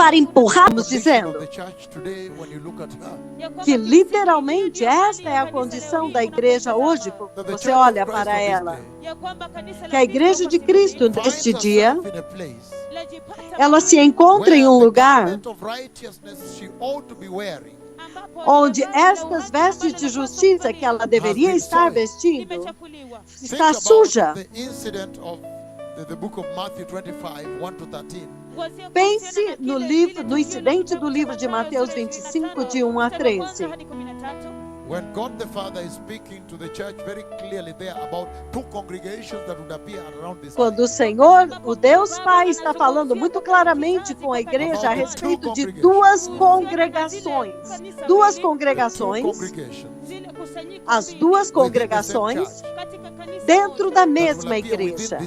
para empurrar, estamos dizendo que literalmente esta é a condição da igreja hoje, quando você olha para ela. Que a igreja de Cristo neste dia, ela se encontra em um lugar onde estas vestes de justiça que ela deveria estar vestindo está suja. Pense no incidente do livro de Mateus 25, de 1 a 13. When God the Father is speaking to the church very clearly there about two congregations that would appear around this. Quando o Senhor, o Deus Pai, está falando muito claramente com a igreja a respeito de duas congregações. Duas congregações. As duas congregações dentro da mesma igreja.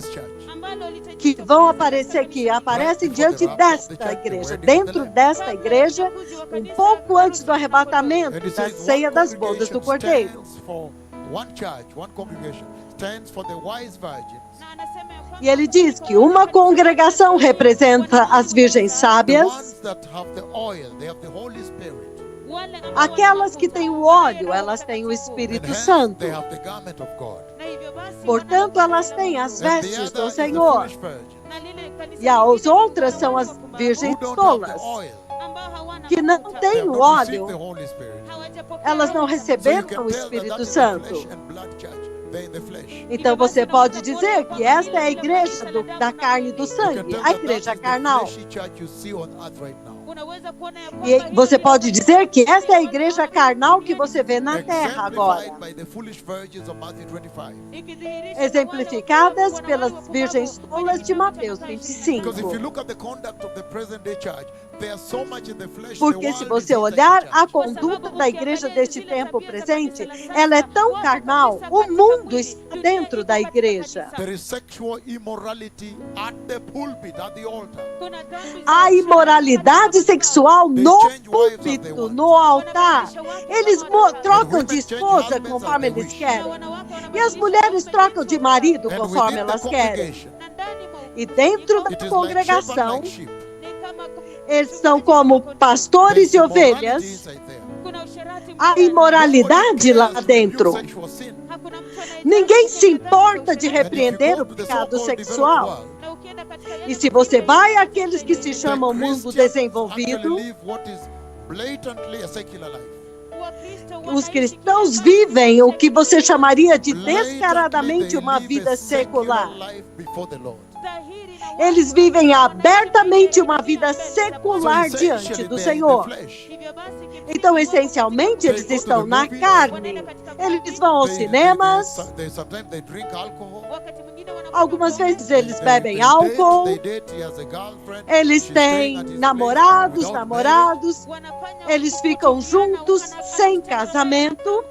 Que vão aparecer, que aparecem diante desta igreja, dentro desta igreja, um pouco antes do arrebatamento da ceia das bodas do Cordeiro. E ele diz que uma congregação representa as virgens sábias, aquelas que têm o óleo, elas têm o Espírito Santo. Portanto, elas têm as vestes do Senhor. E as outras são as virgens tolas, que não têm o óleo. Elas não receberam o Espírito Santo. Então você pode dizer que esta é a igreja da carne e do sangue, a igreja carnal. E você pode dizer que esta é a igreja carnal que você vê na terra agora, exemplificadas pelas virgens tolas de Mateus 25. Porque se você olhar a conduta da igreja deste tempo presente, ela é tão carnal, o mundo está dentro da igreja. Há imoralidade sexual no púlpito, no altar. Eles trocam de esposa conforme eles querem. E as mulheres trocam de marido conforme elas querem. E dentro da congregação, eles são como pastores e ovelhas. Há imoralidade lá dentro. Ninguém se importa de repreender o pecado sexual. E se você vai àqueles que se chamam mundo desenvolvido, os cristãos vivem o que você chamaria de descaradamente uma vida secular. Eles vivem abertamente uma vida secular diante do Senhor. Então, essencialmente, eles estão na carne. Eles vão aos cinemas. Algumas vezes eles bebem álcool. Eles têm namorados. Eles ficam juntos sem casamento.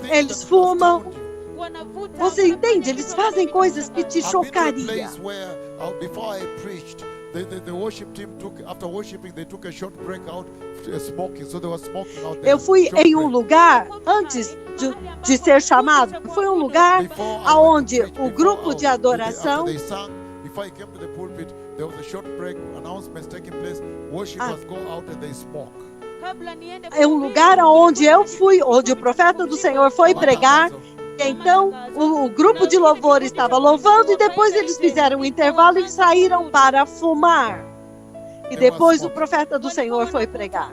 Eles fumam. Você entende? Eles fazem coisas que te chocariam. Eu fui em um lugar, antes de ser chamado, foi um lugar onde o grupo de adoração... É um lugar onde eu fui, onde o profeta do Senhor foi pregar. Então, o grupo de louvor estava louvando e depois eles fizeram um intervalo e saíram para fumar. E depois o profeta do Senhor foi pregar.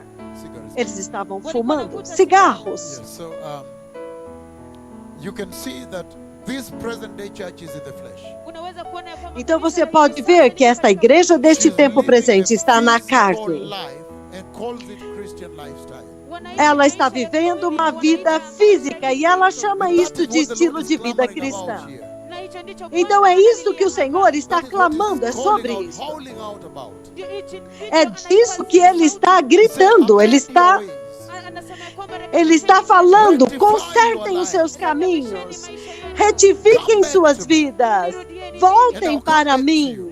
Eles estavam fumando cigarros. Então você pode ver que esta igreja deste tempo presente está na carne. Ela está vivendo uma vida física e ela chama isto de estilo de vida cristã. Então é isso que o Senhor está clamando, é sobre isso. É disso que Ele está gritando, Ele está falando, consertem os seus caminhos, retifiquem suas vidas, voltem para mim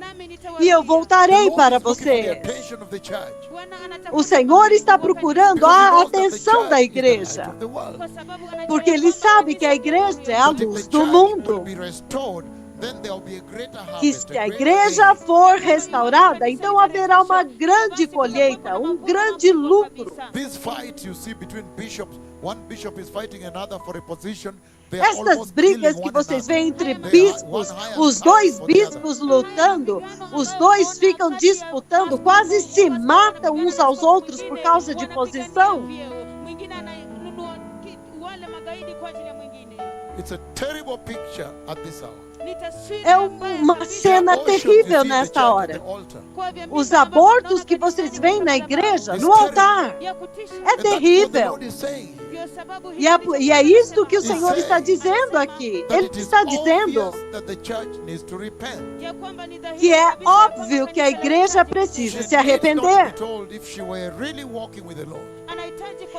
e eu voltarei para vocês. O Senhor está procurando a atenção da igreja, porque Ele sabe que a igreja é a luz do mundo. then there will be a greater que harvest, se a greater igreja gain. for restaurada, então haverá uma grande colheita, um grande lucro. This fight you see between bishops, one bishop is fighting another for a position. They are Estas almost brigas killing que one vocês another. veem entre They are bispos, one higher os power dois for the other. bispos lutando, os dois ficam disputando, quase se matam uns aos outros por causa de posição. It's a terrible picture at this hour. É uma cena Abortions terrível you see in the nesta church at hora. the altar. Os abortos que vocês veem na igreja, no altar, é And that's what the terrível. Lord is saying. E é isso que o Senhor está dizendo aqui. That Ele it is está dizendo obvious that the church needs to repent. que é óbvio que a igreja precisa se She needs not arrepender. be told if she were really walking with the Lord.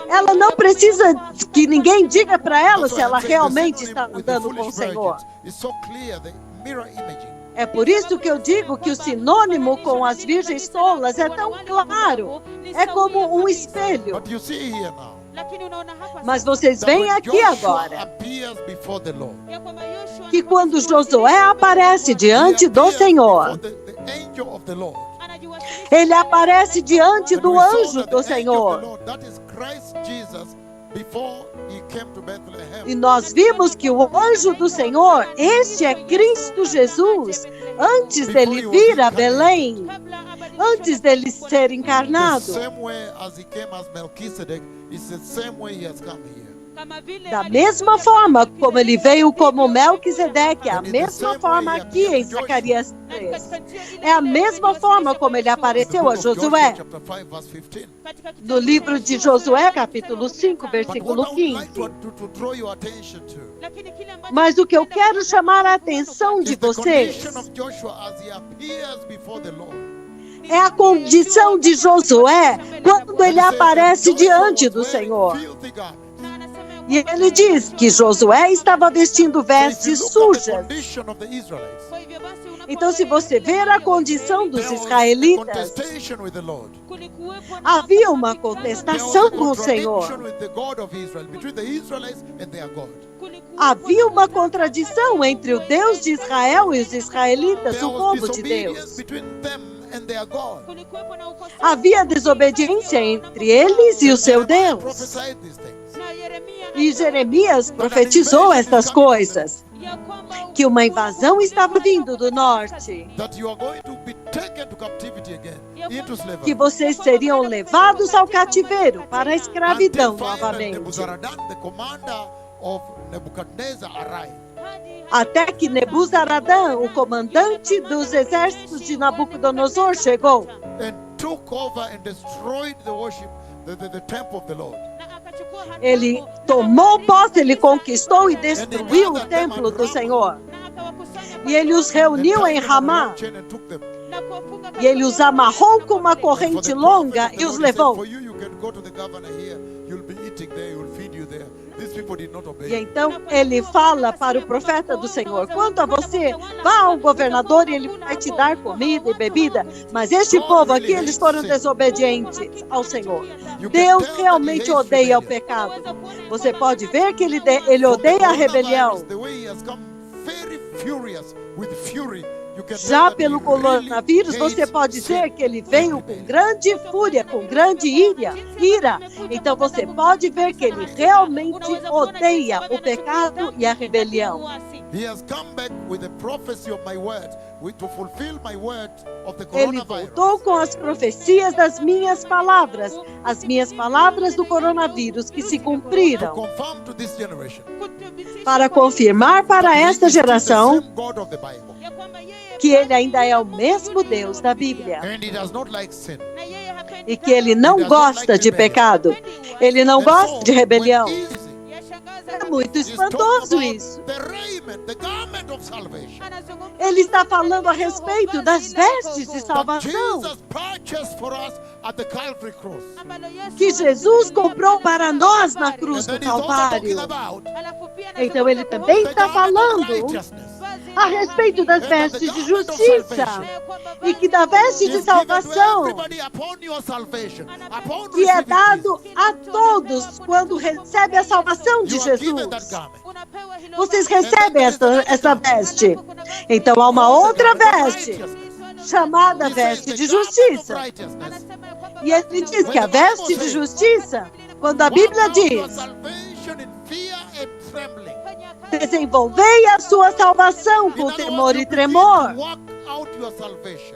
Ela não precisa que ninguém diga para ela That's se why ela I'm saying the realmente synonym está with the andando com o foolish Senhor. virgins is so clear, the mirror imaging. É por isso que eu digo que o sinônimo com as virgens tolas é tão claro. É como um espelho. But you see here now, Mas vocês that veem when aqui Joshua agora appears before the Lord, que quando Josué aparece he diante do appears Senhor, before the angel of the Lord. ele aparece diante And do we saw anjo that do the angel of the Senhor. Lord, that is Christ Jesus, before he came to Bethlehem. E nós vimos que o anjo do Senhor, este é Cristo Jesus, antes dele vir a Belém, antes dele ser The encarnado. same way as he came as Melchizedek, it's the same way he has come here. Da mesma forma como ele veio como Melquisedeque, a mesma forma aqui em Zacarias 3. É a mesma forma como ele The apareceu book a of Joshua, Josué, chapter 5, verse 15. no livro de Josué, capítulo 5, But versículo what I would like 15. to draw your attention to Mas o que eu quero chamar a atenção de is the vocês condition of Joshua as he appears before the Lord. é a condição de Josué quando ele aparece diante do Senhor. Filthy garments. E ele diz que Josué estava vestindo So if you vestes look at the sujas. condition of the Israelites, Então, se você ver a condição dos there was a israelitas, contestation with the Lord. havia uma There was contestação a com o Senhor. contradiction with the God of Israel, between the Israelites and their God. Havia uma contradição entre o Deus de Israel e os israelitas, There o was povo de disobedience Deus. between them and their God. Havia desobediência entre eles e o seu Jeremiah Deus. prophesied these things. E Jeremias profetizou estas coisas, que uma invasão estava vindo do norte, That you are going to be taken to captivity again, into que slavery. vocês seriam levados ao cativeiro para a escravidão Until finally novamente, Nebuzaradan, the commander of Nebuchadnezzar, arrived. até que Nebuzaradã, o comandante dos exércitos de Nabucodonosor, chegou And took over and destroyed the worship, the temple of the Lord. Ele tomou posse, ele conquistou e And he destruiu o gathered them templo at do Ramah, Senhor. E ele os and reuniu tied em them on a Ramá. long chain and took them. E ele os amarrou com uma And for corrente the longa prophet of e the os Lord, he said, levou. for you, you can go to the governor here. You'll be eating there. You'll feed you there. These people did not E obey. então ele fala para o profeta do Senhor: quanto a você, vá ao governador e ele vai te dar comida e bebida. Mas este povo aqui, eles foram desobedientes ao Senhor. Deus realmente odeia o pecado. Você pode ver que ele odeia a rebelião. The way he has come very furious with fury. You can tell Já that pelo he really coronavírus, você hates pode sin dizer que ele veio and com rebellion. grande fúria, com grande ira. Então você pode ver que ele realmente odeia o pecado e a rebelião. He has come back with the prophecy of my word, to fulfill my word of the Ele coronavirus. voltou com as profecias das minhas palavras, as minhas palavras do coronavírus que se To cumpriram, confirm to this generation para confirmar para that he esta is still the geração same God of the Bible. que ele ainda é o mesmo Deus da Bíblia And he does not like sin. e que ele não gosta de pecado, ele não And gosta so, de rebelião. when easy, É muito he's talking espantoso about isso. the raiment, the garment of salvation. Ele está falando a respeito das vestes de That salvação Jesus purchased for us at the Calvary cross. que Jesus comprou para nós na cruz And do then he's also talking Calvário. about Então ele também the está garment of falando righteousness. a respeito das And of the vestes de garment of justiça salvation. e que da veste de Is given to salvação everybody upon your salvation, upon que é receiving dado Jesus. a todos quando recebe a salvação de You are given Jesus. that garment. Vocês recebem essa veste. Então há uma outra veste chamada He says veste the de garment of justiça. righteousness. E ele diz que a veste de justiça, quando a Bíblia Walk out your diz, salvation in fear and trembling. desenvolvei a sua salvação In com other temor words, e you begin tremor, to walk out your salvation.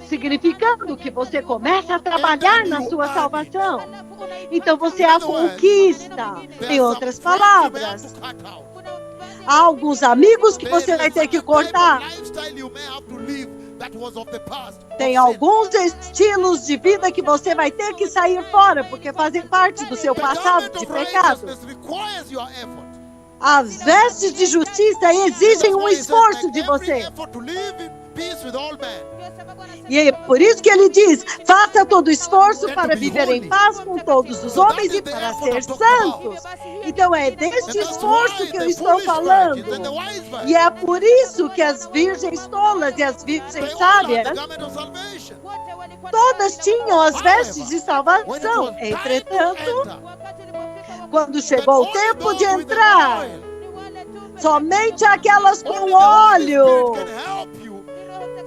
significando que você começa a trabalhar na sua salvação. Então você a conquista. Em outras palavras, há alguns amigos que você vai ter que cortar. Tem alguns estilos de vida que você vai ter que sair fora, porque fazem parte do seu passado de pecado. As vestes de justiça exigem um esforço de você. E é por isso que ele diz, faça todo esforço para viver em paz com todos os homens e para ser santos. Então é deste esforço que eu estou falando. E é por isso que as virgens tolas e as virgens sábias, todas tinham as vestes de salvação. Entretanto, quando chegou o tempo de entrar, somente aquelas com óleo,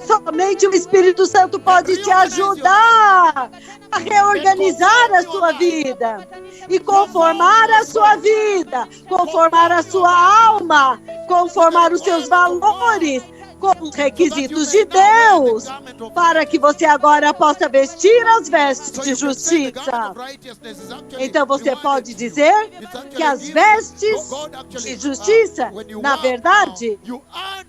somente o Espírito Santo pode te ajudar a reorganizar a sua vida e conformar a sua vida, conformar a sua alma, conformar os seus valores com os requisitos de Deus, para que você agora possa vestir as vestes de justiça. Então você pode dizer que as vestes de justiça, na verdade,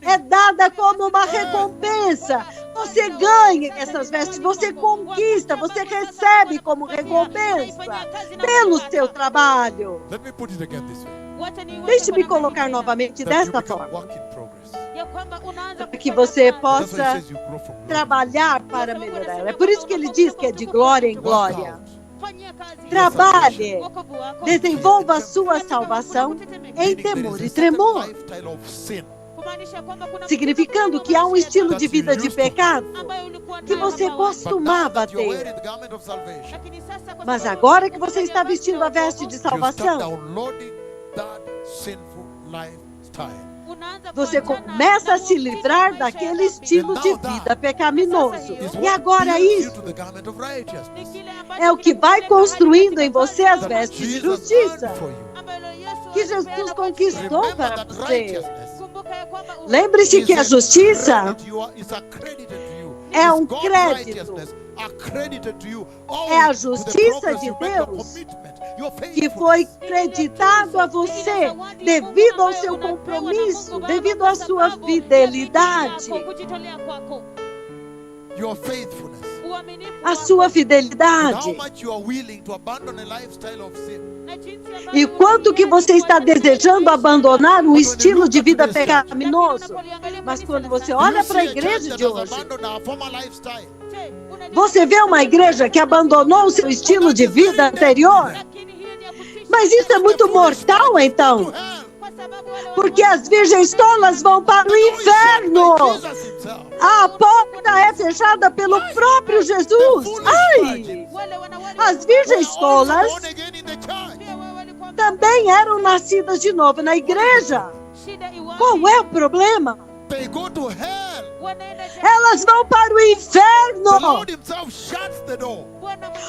é dada como uma recompensa. Você ganha essas vestes, você conquista, você recebe como recompensa pelo seu trabalho. Deixe-me colocar novamente desta forma, para que você possa trabalhar para melhorar. É por isso que ele diz que é de glória em glória. Trabalhe, desenvolva a sua salvação em temor e tremor, significando que há um estilo de vida de pecado que você costumava ter. Mas agora que você está vestindo a veste de salvação, você começa a se livrar daquele estilo de vida pecaminoso. E agora isso é o que vai construindo em você as vestes de justiça que Jesus conquistou para você. Lembre-se que a justiça é um crédito. É a justiça de Deus que foi creditado a você devido ao seu compromisso, devido à sua fidelidade. A sua fidelidade. E quanto que você está desejando abandonar um estilo de vida pecaminoso? Mas quando você olha para a igreja de hoje, você vê uma igreja que abandonou o seu estilo de vida anterior? Mas isso é muito mortal, então. Porque as virgens tolas vão para o inferno. A porta é fechada pelo próprio Jesus. Ai! As virgens tolas também eram nascidas de novo na igreja. Qual é o problema? Elas vão para o inferno.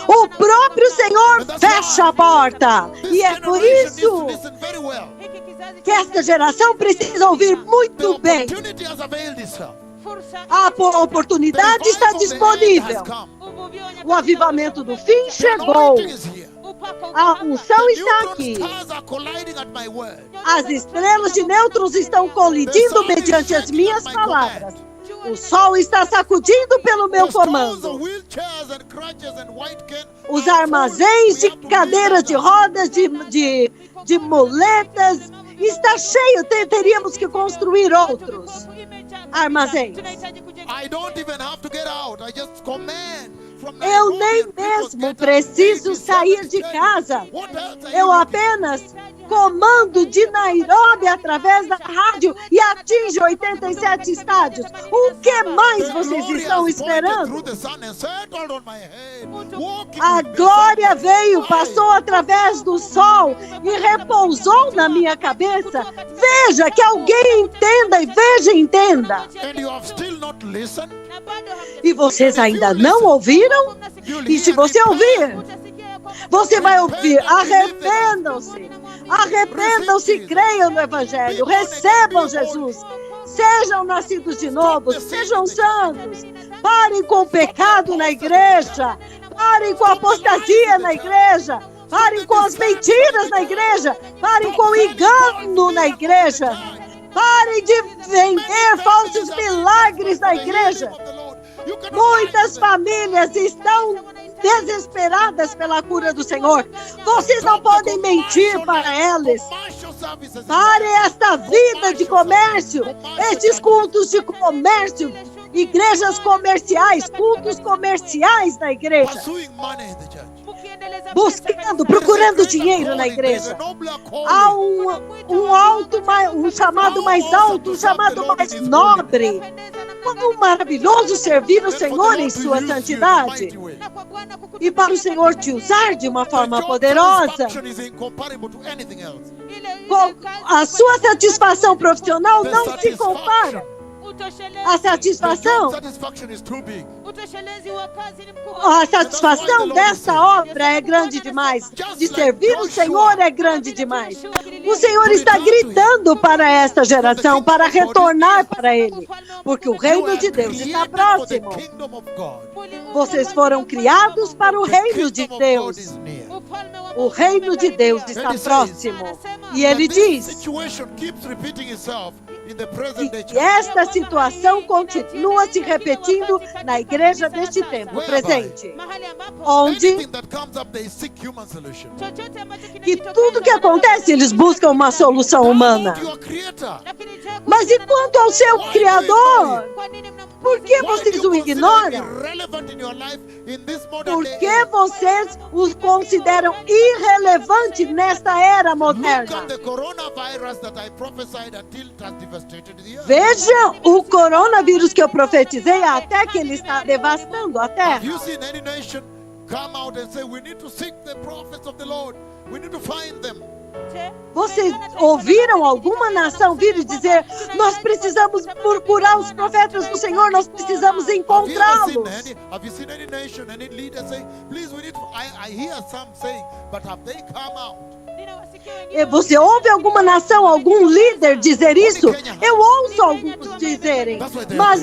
O próprio Senhor fecha a porta. E é por isso que esta geração precisa ouvir muito bem. A oportunidade está disponível. O avivamento do fim chegou. A unção está aqui. As estrelas de nêutrons estão colidindo mediante as minhas palavras. O sol está sacudindo pelo meu comando. Os armazéns de cadeiras de rodas, de muletas, está cheio. Teríamos que construir outros. armazéns. I don't even have to get out. I just command from Eu Nairobi nem and people mesmo get up, preciso 87 sair de states. casa. What else are Eu you looking apenas comando de Nairobi através da rádio e atinge 87 estádios. O que mais The vocês glory estão has pointed esperando? through the sun and settled on my head. Walking A with me glória side by veio, side. passou através do sol e repousou na minha cabeça. Veja, que alguém entenda e veja e entenda. And you have still not listened? E vocês ainda não ouviram? E se você ouvir, você vai ouvir: arrependam-se, arrependam-se, creiam no Evangelho, recebam Jesus, sejam nascidos de novo, sejam santos, parem com o pecado na igreja, parem com a apostasia na igreja, parem com as mentiras na igreja, parem com o engano na igreja, parem de vender falsos milagres na igreja. Muitas famílias estão desesperadas pela cura do Senhor. Vocês não podem mentir para elas. Pare esta vida de comércio, estes cultos de comércio, igrejas comerciais, cultos comerciais na igreja, buscando, procurando dinheiro na igreja. Há um chamado mais alto, um chamado mais nobre. Quão maravilhoso servir o Senhor em sua santidade. E para o Senhor te usar de uma forma poderosa. A sua satisfação profissional não se compara. A satisfação desta obra é grande demais. De servir o Senhor é grande demais. O Senhor está gritando para esta geração para retornar para Ele, porque o reino de Deus está próximo. Vocês foram criados para o reino de Deus. O reino de Deus está próximo. E Ele diz: e esta situação continua se repetindo na igreja deste tempo presente, onde que tudo que acontece eles buscam uma solução humana. Mas e quanto ao seu Criador? Por que vocês o ignoram? Por que vocês o consideram irrelevante nesta era moderna? Veja o coronavírus que eu profetizei até que ele está devastando a terra. Vocês ouviram alguma nação vir e dizer: nós precisamos procurar os profetas do Senhor, nós precisamos encontrá-los? Você ouve alguma nação, algum líder dizer isso? Eu ouço alguns dizerem, mas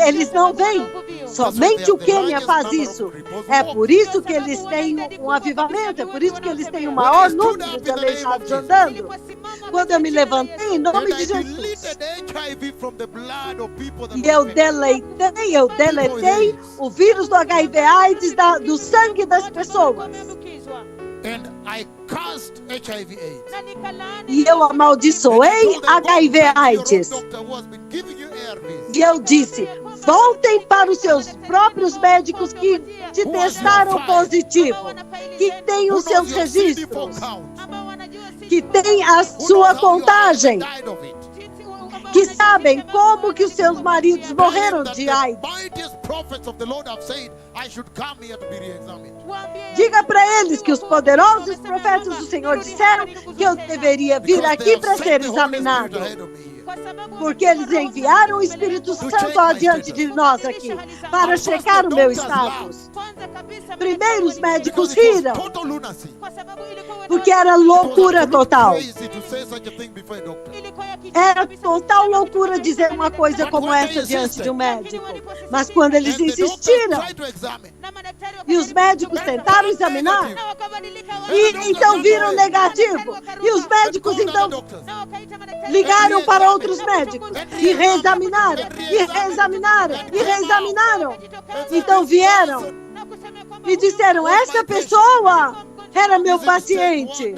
eles não vêm. Somente o Quênia faz isso. É por isso que eles têm um avivamento, é por isso que eles têm o maior número de aleijados andando. Quando eu me levantei em nome de Jesus, e eu deletei o vírus do HIV/AIDS do sangue das pessoas. E eu amaldiçoei HIV/AIDS. E eu disse: voltem para os seus próprios médicos que te testaram positivo, que têm os seus registros, que têm a sua contagem, que sabem como que os seus maridos morreram de AIDS. Diga para eles que os poderosos profetas do Senhor disseram que eu deveria vir aqui para ser examinado. Porque eles enviaram o Espírito Santo adiante de nós aqui para checar o meu status. Primeiro os médicos riram, porque era loucura total. Era total loucura dizer uma coisa como essa diante de um médico. Mas quando eles insistiram, e os médicos tentaram examinar, e então viram negativo, e os médicos então ligaram para outros médicos, e reexaminaram, e reexaminaram, e reexaminaram. Então vieram e disseram: essa pessoa era meu paciente.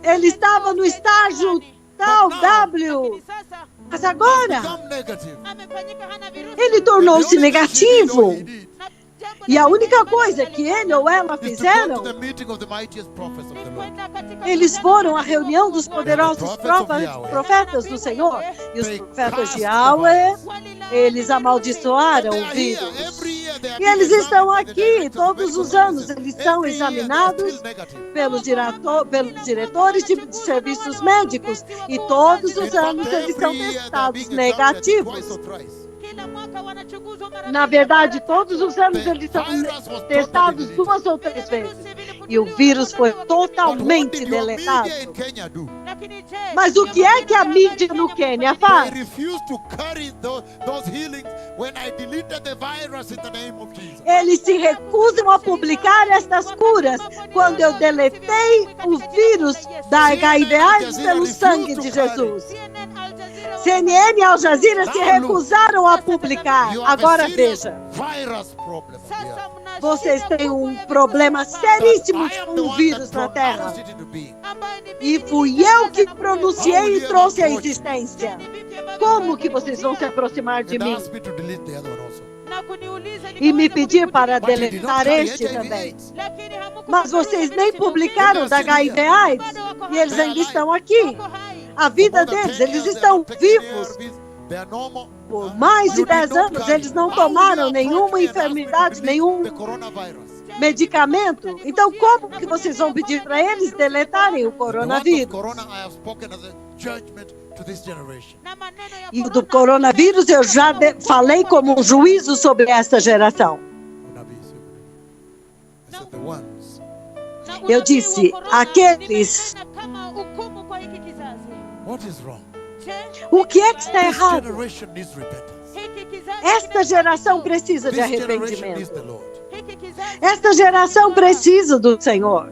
Ele estava no estágio tal W. Mas agora, become negative. ele tornou-se negativo. E a única coisa que ele ou ela Is to go fizeram, to the meeting of the mightiest prophets of the Lord. eles foram à reunião dos poderosos profetas do Senhor. E os profetas de Yahweh, eles amaldiçoaram o vírus. E eles estão aqui todos os anos. Eles são examinados pelos diretores de serviços médicos. E todos os anos eles são testados negativos. Na verdade, todos os anos eles são testados 2 ou 3 vezes. E o vírus foi totalmente deletado. Mas o que é que a mídia no Quênia faz? Eles se recusam a publicar estas curas quando eu deletei o vírus da HIV/AIDS pelo sangue de Jesus. CNN e Al Jazeera se recusaram a publicar. Agora veja, vocês têm um problema seríssimo com o vírus na Terra. E fui eu que pronunciei e trouxe a existência. Como que vocês vão se aproximar de mim? E me pedir para deletar este também. Mas vocês nem publicaram da HIV/AIDS e eles ainda estão aqui. A vida deles, eles estão vivos. Por mais de 10 anos, eles não tomaram nenhuma enfermidade, nenhum medicamento. Então, como que vocês vão pedir para eles deletarem o coronavírus? E do coronavírus eu já falei como um juízo sobre essa geração. Eu disse, aqueles... O que é que está errado? Esta geração precisa de arrependimento. Esta geração precisa do Senhor.